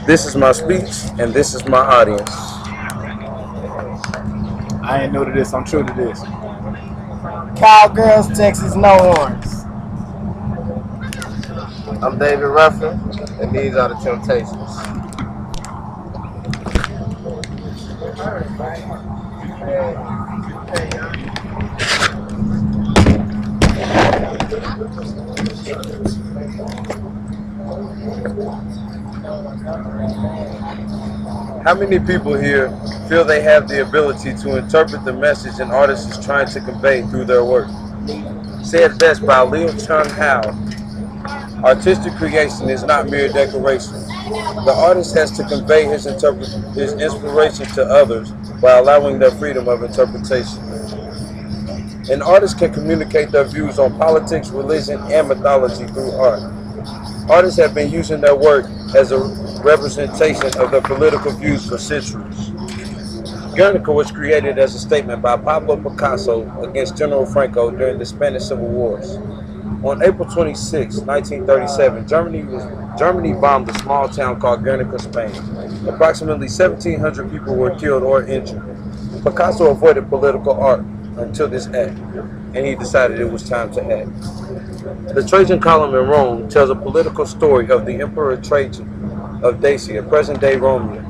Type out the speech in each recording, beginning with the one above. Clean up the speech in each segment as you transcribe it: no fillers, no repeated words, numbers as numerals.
This is my speech, and this is my audience. I ain't new to this. I'm true to this. Cowgirls, Texas, no horns. I'm David Ruffin, and these are the Temptations. How many people here feel they have the ability to interpret the message an artist is trying to convey through their work? Said best by Leo Chung Hao, artistic creation is not mere decoration. The artist has to convey his inspiration to others by allowing their freedom of interpretation. An artist can communicate their views on politics, religion, and mythology through art. Artists have been using their work as a representation of their political views for centuries. Guernica was created as a statement by Pablo Picasso against General Franco during the Spanish Civil Wars. On April 26, 1937, Germany bombed a small town called Guernica, Spain. Approximately 1,700 people were killed or injured. Picasso avoided political art until this act, and he decided it was time to act. The Trajan column in Rome tells a political story of the Emperor Trajan of Dacia, present-day Romania.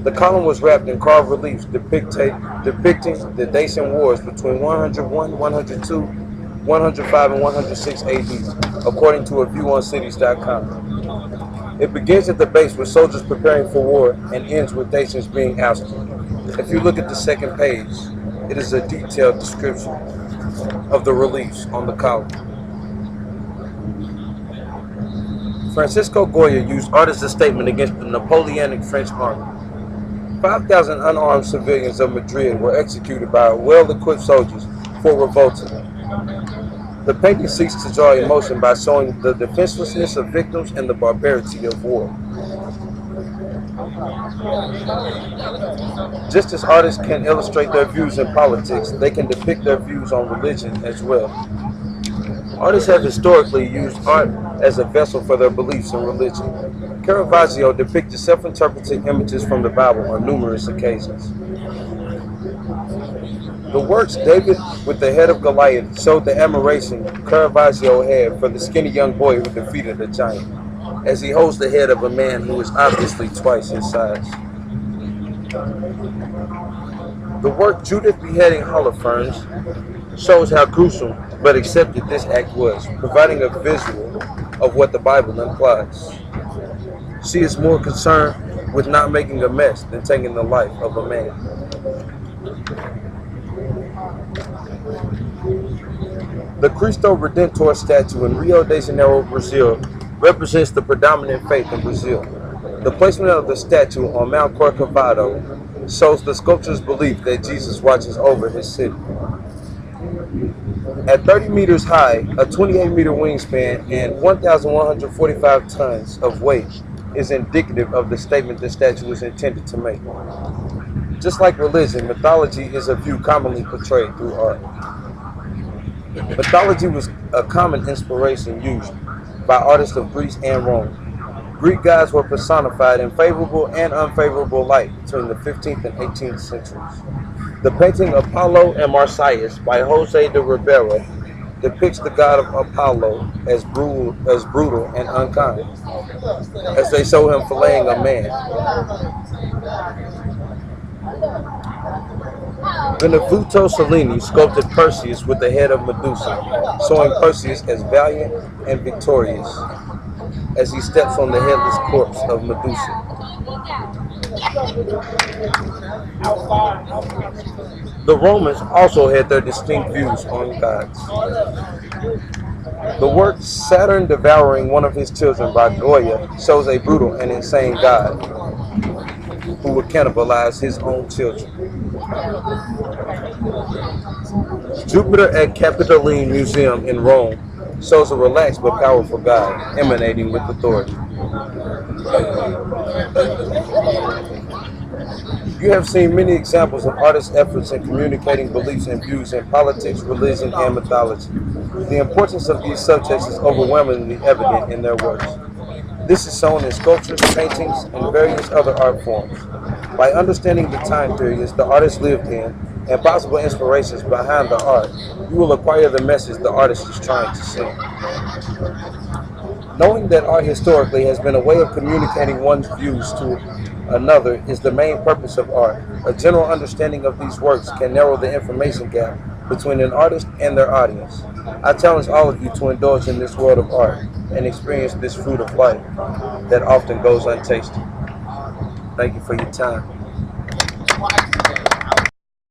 The column was wrapped in carved reliefs depicting the Dacian Wars between 101, 102, 105, and 106 AD, according to aviewOnCities.com. It begins at the base with soldiers preparing for war and ends with Dacians being ousted. If you look at the second page, it is a detailed description of the reliefs on the column. Francisco Goya used art as a statement against the Napoleonic French army. 5,000 unarmed civilians of Madrid were executed by well-equipped soldiers for revolting. The painting seeks to draw emotion by showing the defenselessness of victims and the barbarity of war. Just as artists can illustrate their views in politics, they can depict their views on religion as well. Artists have historically used art as a vessel for their beliefs in religion. Caravaggio depicted self-interpreted images from the Bible on numerous occasions. The works David with the head of Goliath showed the admiration Caravaggio had for the skinny young boy who defeated a giant, as he holds the head of a man who is obviously twice his size. The work Judith beheading Holofernes shows how gruesome but accepted this act was, providing a visual of what the Bible implies. She is more concerned with not making a mess than taking the life of a man. The Cristo Redentor statue in Rio de Janeiro, Brazil, represents the predominant faith in Brazil. The placement of the statue on Mount Corcovado shows the sculptor's belief that Jesus watches over his city. At 30 meters high, a 28-meter wingspan, and 1,145 tons of weight is indicative of the statement the statue is intended to make. Just like religion, mythology is a view commonly portrayed through art. Mythology was a common inspiration used by artists of Greece and Rome. Greek gods were personified in favorable and unfavorable light between the 15th and 18th centuries. The painting Apollo and Marsyas by Jose de Ribera depicts the god of Apollo as brutal and unkind, as they show him filleting a man. Benvenuto Cellini sculpted Perseus with the head of Medusa, showing Perseus as valiant and victorious as he steps on the headless corpse of Medusa. The Romans also had their distinct views on gods. The work Saturn devouring one of his children by Goya shows a brutal and insane god who would cannibalize his own children. Jupiter at Capitoline Museum in Rome shows a relaxed but powerful god emanating with authority. You have seen many examples of artists' efforts in communicating beliefs and views in politics, religion, and mythology. The importance of these subjects is overwhelmingly evident in their works. This is shown in sculptures, paintings, and various other art forms. By understanding the time periods the artist lived in and possible inspirations behind the art, you will acquire the message the artist is trying to send. Knowing that art historically has been a way of communicating one's views to another is the main purpose of art. A general understanding of these works can narrow the information gap between an artist and their audience. I challenge all of you to indulge in this world of art and experience this fruit of life that often goes untasted. Thank you for your time.